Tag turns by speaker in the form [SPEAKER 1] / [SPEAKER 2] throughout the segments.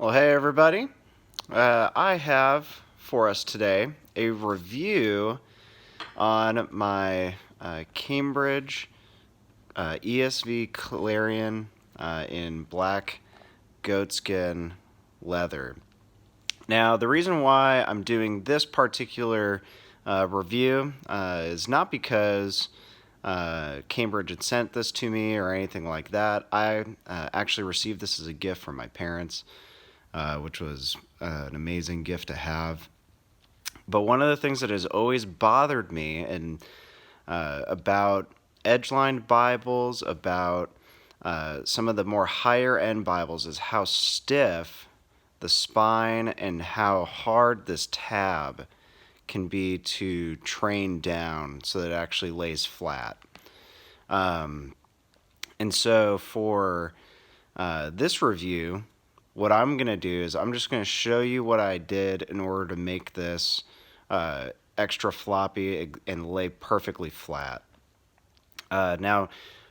[SPEAKER 1] Well, hey everybody. I have for us today a review on my Cambridge ESV Clarion in black goatskin leather. Now, the reason why I'm doing this particular review is not because Cambridge had sent this to me or anything like that. I actually received this as a gift from my parents, which was an amazing gift to have. But one of the things that has always bothered me and about edge-lined Bibles, about some of the more higher end Bibles, is how stiff the spine and how hard this tab can be to train down so that it actually lays flat. And so for this review, what I'm going to do is I'm just going to show you what I did in order to make this extra floppy and lay perfectly flat. Now,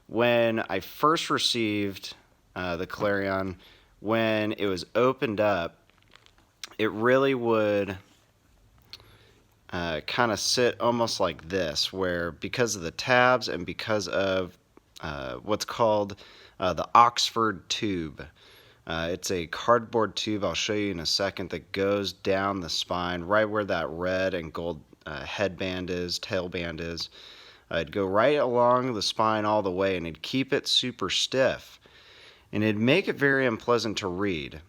[SPEAKER 1] when I first received the Clarion, when it was opened up, it really would kind of sit almost like this, where because of the tabs and because of what's called the Oxford tube. It's a cardboard tube, I'll show you in a second, that goes down the spine, right where that red and gold headband is, tailband is. It'd go right along the spine all the way, and it'd keep it super stiff. And it'd make it very unpleasant to read.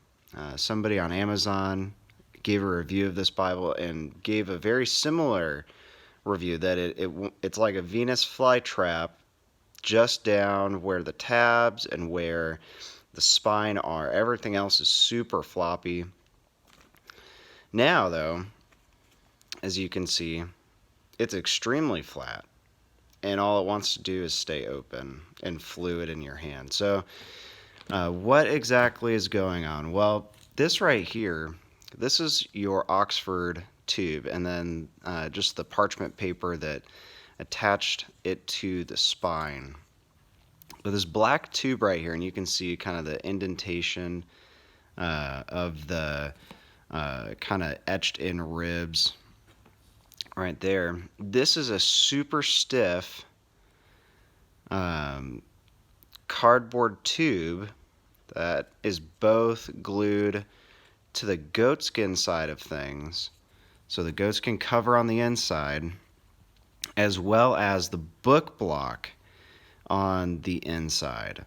[SPEAKER 1] Somebody on Amazon gave a review of this Bible and gave a very similar review, that it's like a Venus flytrap just down where the tabs and where the spine are. Everything else is super floppy. Now, though, as you can see, it's extremely flat, and all it wants to do is stay open and fluid in your hand. So, what exactly is going on? Well, this right here, this is your Oxford tube, and then just the parchment paper that attached it to the spine. But this black tube right here, and you can see kind of the indentation of the kind of etched in ribs right there. This is a super stiff cardboard tube that is both glued to the goatskin side of things, so the goatskin cover on the inside, as well as the book block on the inside.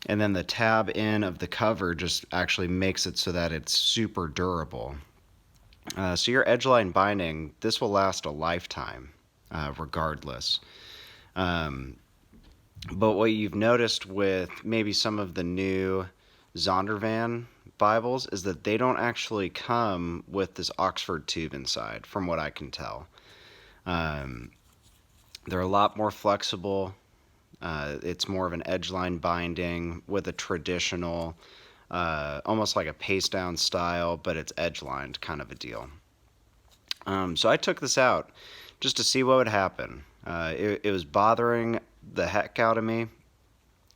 [SPEAKER 1] And then the tab in of the cover just actually makes it so that it's super durable. So your edge-line binding, this will last a lifetime, regardless. But what you've noticed with maybe some of the new Zondervan Bibles is that they don't actually come with this Oxford tube inside, from what I can tell. They're a lot more flexible. It's more of an edge-line binding with a traditional, almost like a paste-down style, but it's edge-lined kind of a deal. So I took this out just to see what would happen. It was bothering the heck out of me,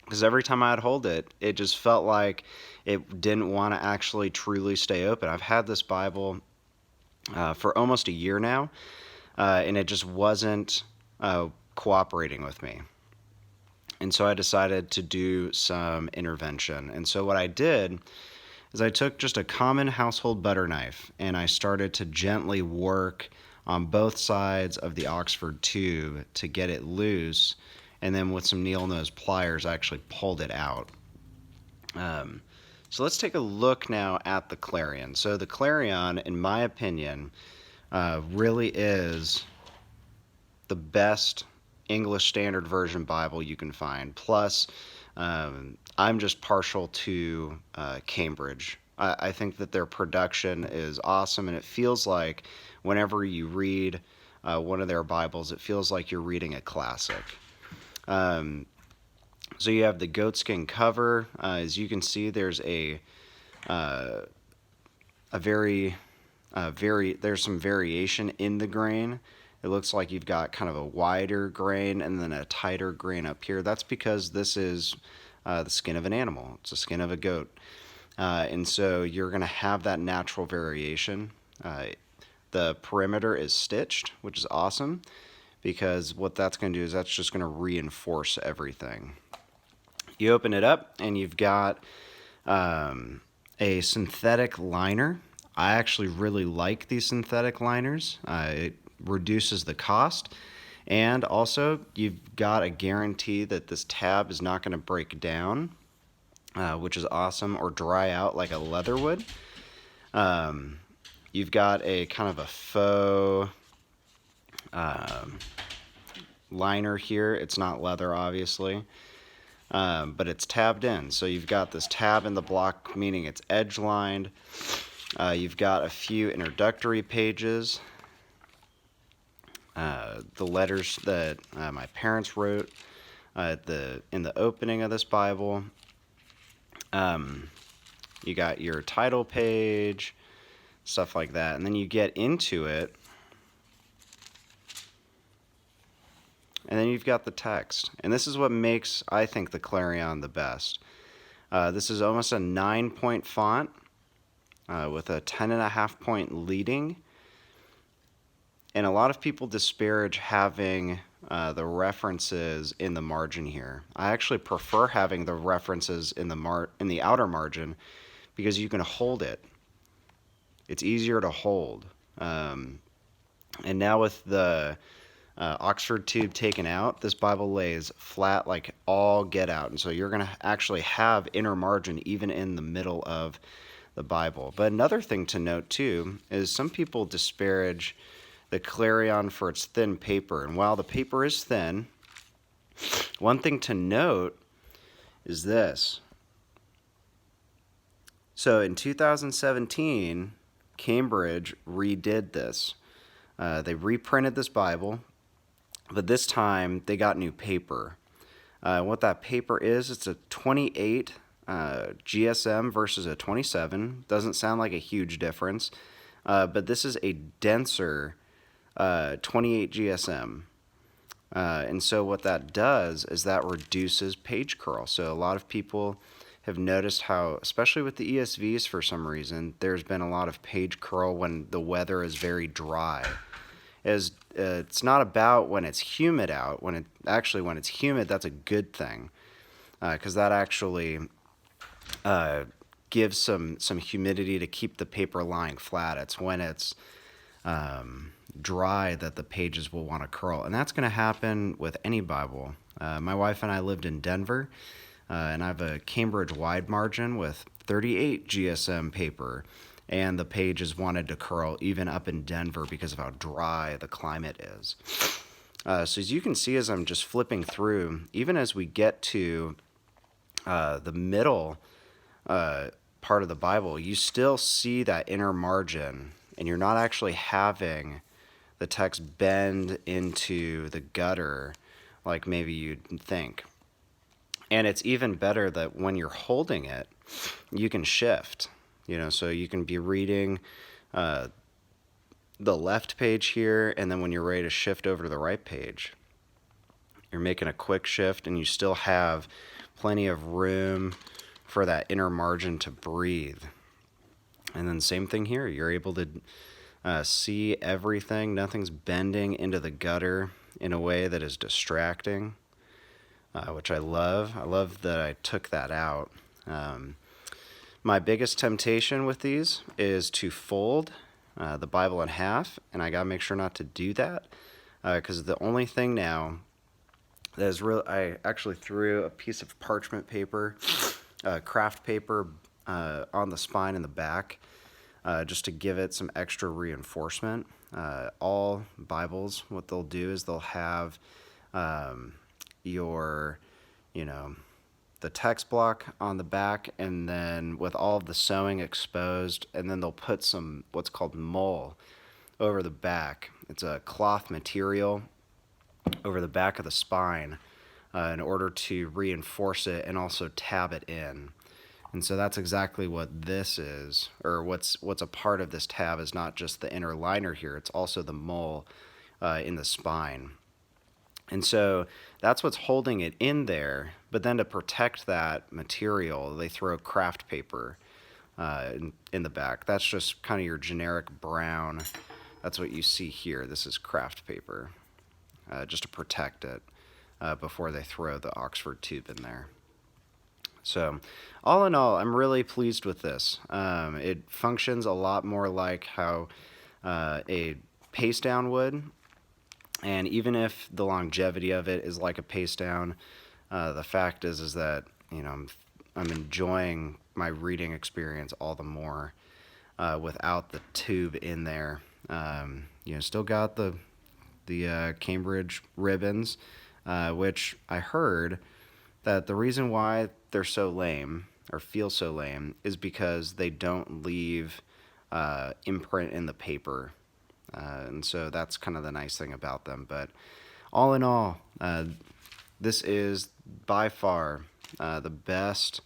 [SPEAKER 1] because every time I'd hold it, it just felt like it didn't want to actually truly stay open. I've had this Bible for almost a year now, and it just wasn't cooperating with me. And so I decided to do some intervention. And so what I did is I took just a common household butter knife, and I started to gently work on both sides of the Oxford tube to get it loose, and then with some needle nose pliers I actually pulled it out. So let's take a look now at the Clarion. So the Clarion, in my opinion, really is the best English Standard Version Bible you can find. Plus, I'm just partial to Cambridge. I think that their production is awesome, and it feels like whenever you read one of their Bibles, it feels like you're reading a classic. So you have the goatskin cover. As you can see, there's there's some variation in the grain. It looks like you've got kind of a wider grain and then a tighter grain up here. That's because this is the skin of an animal. It's the skin of a goat. And so you're going to have that natural variation. The perimeter is stitched, which is awesome, because what that's going to do is that's just going to reinforce everything. You open it up and you've got a synthetic liner. I actually really like these synthetic liners. It reduces the cost, and also you've got a guarantee that this tab is not going to break down, which is awesome, or dry out like a leather would. You've got a kind of a faux liner here. It's not leather, obviously, but it's tabbed in. So you've got this tab in the block, meaning it's edge lined. You've got a few introductory pages, the letters that my parents wrote in the opening of this Bible. You got your title page, stuff like that, and then you get into it, and then you've got the text. And this is what makes, I think, the Clarion the best. This is almost a 9-point font with a 10.5-point leading. And a lot of people disparage having the references in the margin here. I actually prefer having the references in the outer margin, because you can hold it. It's easier to hold. And now with the Oxford tube taken out, this Bible lays flat like all get out. And so you're going to actually have inner margin even in the middle of the Bible. But another thing to note too is some people disparage the Clarion for its thin paper. And while the paper is thin, one thing to note is this. So in 2017, Cambridge redid this. They reprinted this Bible, but this time they got new paper. What that paper is, it's a 28 GSM versus a 27. Doesn't sound like a huge difference, but this is a denser 28 GSM. And so what that does is that reduces page curl. So a lot of people have noticed how, especially with the ESVs for some reason, there's been a lot of page curl when the weather is very dry. It's not about when it's humid out. When it's humid, that's a good thing, because that actually gives some humidity to keep the paper lying flat. It's when it's dry that the pages will want to curl, and that's going to happen with any Bible. My wife and I lived in Denver, and I have a Cambridge wide margin with 38 GSM paper, and the pages wanted to curl even up in Denver because of how dry the climate is. So as you can see, as I'm just flipping through, even as we get to the middle part of the Bible, you still see that inner margin, and you're not actually having the text bend into the gutter like maybe you'd think. And it's even better that when you're holding it, you can shift, so you can be reading the left page here, and then when you're ready to shift over to the right page, you're making a quick shift, and you still have plenty of room for that inner margin to breathe. And then same thing here, you're able to see everything. Nothing's bending into the gutter in a way that is distracting, which I love. I love that I took that out. My biggest temptation with these is to fold the Bible in half, and I gotta make sure not to do that, because the only thing now that is real, I actually threw a piece of parchment paper, craft paper, on the spine in the back, just to give it some extra reinforcement. All Bibles, what they'll do is they'll have the text block on the back, and then with all of the sewing exposed, and then they'll put some what's called mull over the back. It's a cloth material over the back of the spine in order to reinforce it and also tab it in. And so that's exactly what this is, or what's a part of this tab is not just the inner liner here, it's also the mull in the spine. And so that's what's holding it in there, but then to protect that material, they throw craft paper in the back. That's just kind of your generic brown. That's what you see here. This is craft paper, just to protect it before they throw the Oxford tube in there. So, all in all, I'm really pleased with this. It functions a lot more like how a paste down would, and even if the longevity of it is like a paste down, the fact is that I'm enjoying my reading experience all the more without the tube in there. Still got the Cambridge ribbons, which I heard that the reason why they're so lame or feel so lame is because they don't leave imprint in the paper. And so that's kind of the nice thing about them. But all in all, this is by far the best,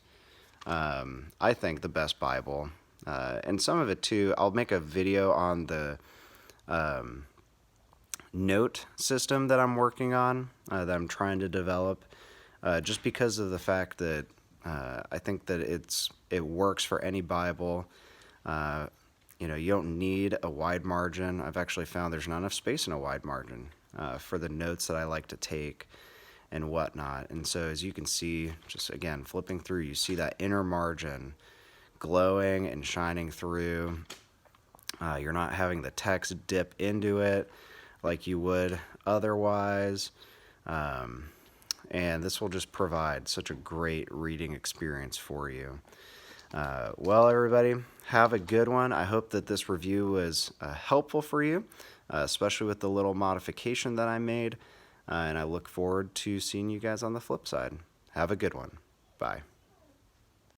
[SPEAKER 1] I think, the best Bible. And some of it too, I'll make a video on the note system that I'm working on, that I'm trying to develop, just because of the fact that I think that it works for any Bible. You don't need a wide margin. I've actually found there's not enough space in a wide margin for the notes that I like to take and whatnot. And so as you can see, just again, flipping through, you see that inner margin glowing and shining through. You're not having the text dip into it like you would otherwise. And this will just provide such a great reading experience for you. Well, everybody, have a good one. I hope that this review was helpful for you, especially with the little modification that I made. And I look forward to seeing you guys on the flip side. Have a good one. Bye.